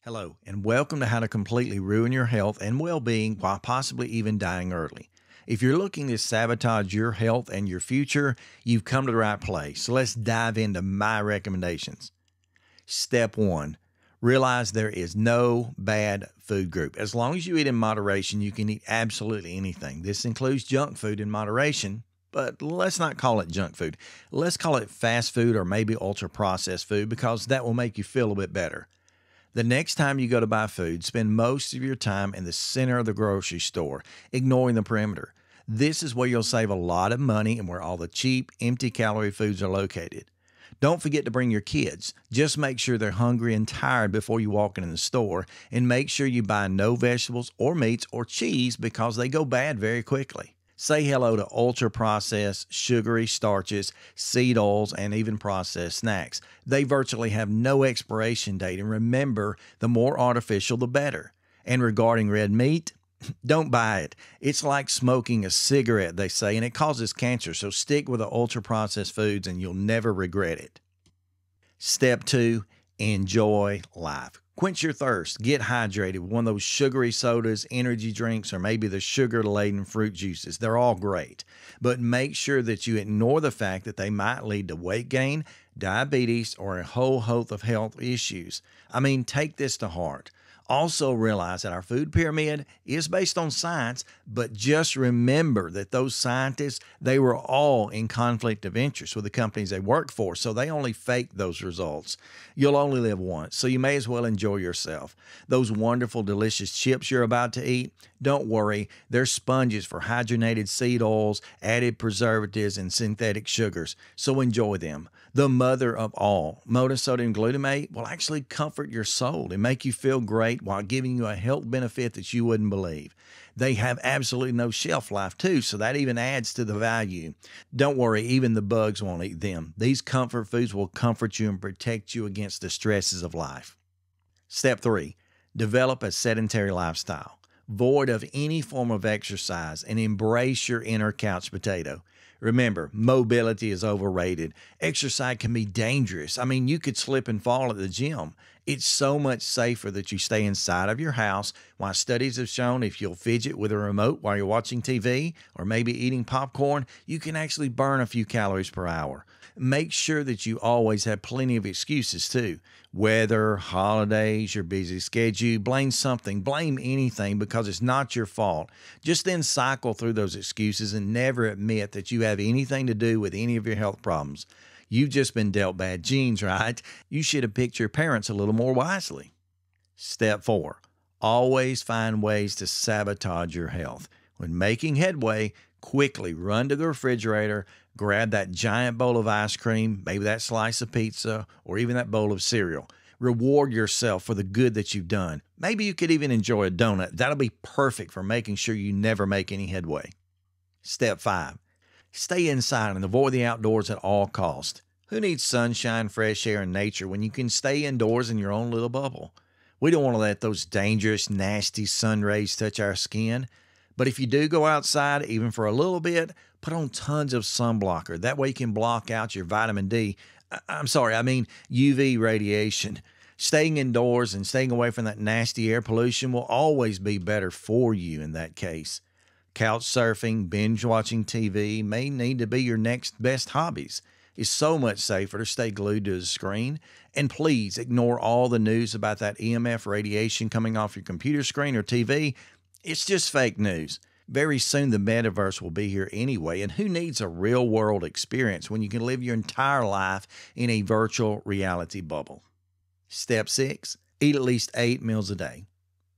Hello, and welcome to How to Completely Ruin Your Health and Well-Being while possibly even dying early. If you're looking to sabotage your health and your future, you've come to the right place. So let's dive into my recommendations. Step 1. Realize there is no bad food group. As long as you eat in moderation, you can eat absolutely anything. This includes junk food in moderation, but let's not call it junk food. Let's call it fast food or maybe ultra-processed food because that will make you feel a bit better. The next time you go to buy food, spend most of your time in the center of the grocery store, ignoring the perimeter. This is where you'll save a lot of money and where all the cheap, empty-calorie foods are located. Don't forget to bring your kids. Just make sure they're hungry and tired before you walk in the store, and make sure you buy no vegetables or meats or cheese because they go bad very quickly. Say hello to ultra-processed, sugary starches, seed oils, and even processed snacks. They virtually have no expiration date, and remember, the more artificial, the better. And regarding red meat, don't buy it. It's like smoking a cigarette, they say, and it causes cancer, so stick with the ultra-processed foods and you'll never regret it. Step 2, enjoy life. Quench your thirst. Get hydrated with one of those sugary sodas, energy drinks, or maybe the sugar-laden fruit juices. They're all great. But make sure that you ignore the fact that they might lead to weight gain, diabetes, or a whole host of health issues. Take this to heart. Also realize that our food pyramid is based on science, but just remember that those scientists, they were all in conflict of interest with the companies they work for, so they only fake those results. You'll only live once, so you may as well enjoy yourself. Those wonderful, delicious chips you're about to eat, don't worry, they're sponges for hydrogenated seed oils, added preservatives, and synthetic sugars, so enjoy them. The mother of all, monosodium glutamate, will actually comfort your soul and make you feel great while giving you a health benefit that you wouldn't believe. They have absolutely no shelf life too, so that even adds to the value. Don't worry, even the bugs won't eat them. These comfort foods will comfort you and protect you against the stresses of life. Step 3, develop a sedentary lifestyle. Void of any form of exercise and embrace your inner couch potato. Remember, mobility is overrated. Exercise can be dangerous. You could slip and fall at the gym. It's so much safer that you stay inside of your house, while studies have shown if you'll fidget with a remote while you're watching TV or maybe eating popcorn, you can actually burn a few calories per hour. Make sure that you always have plenty of excuses too. Weather, holidays, your busy schedule, blame something, blame anything because it's not your fault. Just then cycle through those excuses and never admit that you have anything to do with any of your health problems. You've just been dealt bad genes, right? You should have picked your parents a little more wisely. Step 4, always find ways to sabotage your health. When making headway, quickly run to the refrigerator, grab that giant bowl of ice cream, maybe that slice of pizza, or even that bowl of cereal. Reward yourself for the good that you've done. Maybe you could even enjoy a donut. That'll be perfect for making sure you never make any headway. Step 5, stay inside and avoid the outdoors at all costs. Who needs sunshine, fresh air, and nature when you can stay indoors in your own little bubble? We don't want to let those dangerous, nasty sun rays touch our skin. But if you do go outside, even for a little bit, put on tons of sunblocker. That way you can block out your vitamin D. UV radiation. Staying indoors and staying away from that nasty air pollution will always be better for you in that case. Couch surfing, binge watching TV may need to be your next best hobbies. It's so much safer to stay glued to the screen. And please ignore all the news about that EMF radiation coming off your computer screen or TV. It's just fake news. Very soon the metaverse will be here anyway, and who needs a real-world experience when you can live your entire life in a virtual reality bubble? Step 6, eat at least 8 meals a day.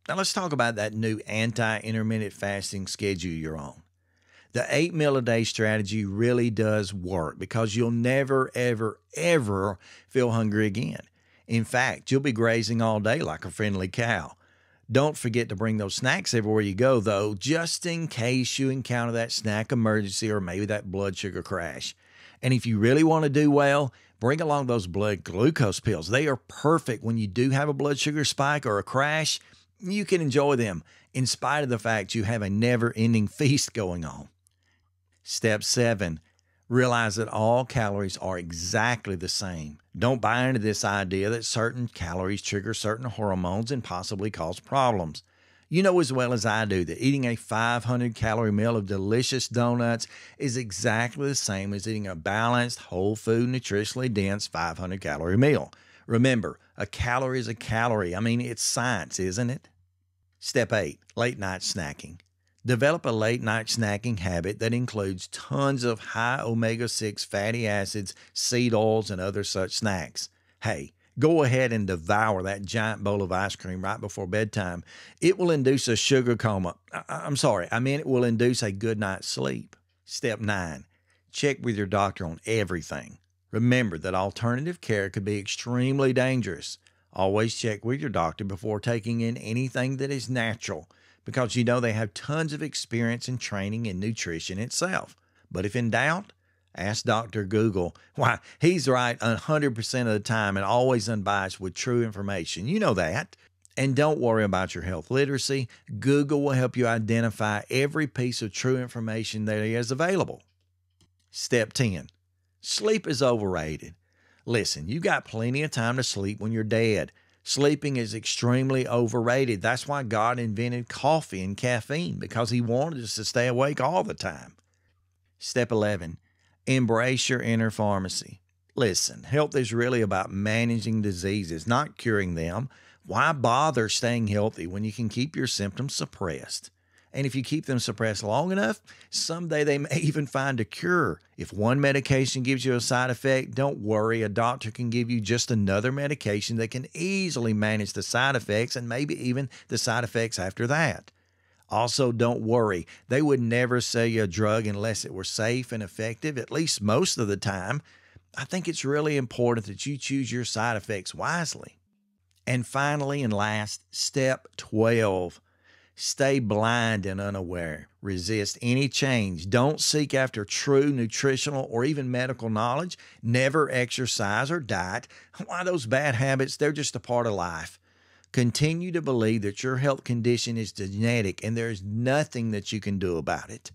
Now let's talk about that new anti-intermittent fasting schedule you're on. The 8-meal-a-day strategy really does work because you'll never, ever, ever feel hungry again. In fact, you'll be grazing all day like a friendly cow. Don't forget to bring those snacks everywhere you go, though, just in case you encounter that snack emergency or maybe that blood sugar crash. And if you really want to do well, bring along those blood glucose pills. They are perfect when you do have a blood sugar spike or a crash. You can enjoy them in spite of the fact you have a never-ending feast going on. Step 7, Realize that all calories are exactly the same. Don't buy into this idea that certain calories trigger certain hormones and possibly cause problems. You know as well as I do that eating a 500-calorie meal of delicious donuts is exactly the same as eating a balanced, whole food, nutritionally dense 500-calorie meal. Remember, a calorie is a calorie. I mean, it's science, isn't it? Step 8, late night snacking. Develop a late night snacking habit that includes tons of high omega 6 fatty acids, seed oils, and other such snacks. Hey, go ahead and devour that giant bowl of ice cream right before bedtime. It will induce a sugar coma. It will induce a good night's sleep. Step 9, check with your doctor on everything. Remember that alternative care could be extremely dangerous. Always check with your doctor before taking in anything that is natural, because you know they have tons of experience and training in nutrition itself. But if in doubt, ask Dr. Google. Why, he's right 100% of the time and always unbiased with true information. You know that. And don't worry about your health literacy. Google will help you identify every piece of true information that is available. Step 10, sleep is overrated. Listen, you got plenty of time to sleep when you're dead. Sleeping is extremely overrated. That's why God invented coffee and caffeine, because he wanted us to stay awake all the time. Step 11, embrace your inner pharmacy. Listen, health is really about managing diseases, not curing them. Why bother staying healthy when you can keep your symptoms suppressed? And if you keep them suppressed long enough, someday they may even find a cure. If one medication gives you a side effect, don't worry. A doctor can give you just another medication that can easily manage the side effects and maybe even the side effects after that. Also, don't worry. They would never sell you a drug unless it were safe and effective, at least most of the time. I think it's really important that you choose your side effects wisely. And finally and last, step 12. Stay blind and unaware. Resist any change. Don't seek after true nutritional or even medical knowledge. Never exercise or diet. Why, those bad habits, they're just a part of life. Continue to believe that your health condition is genetic and there's nothing that you can do about it.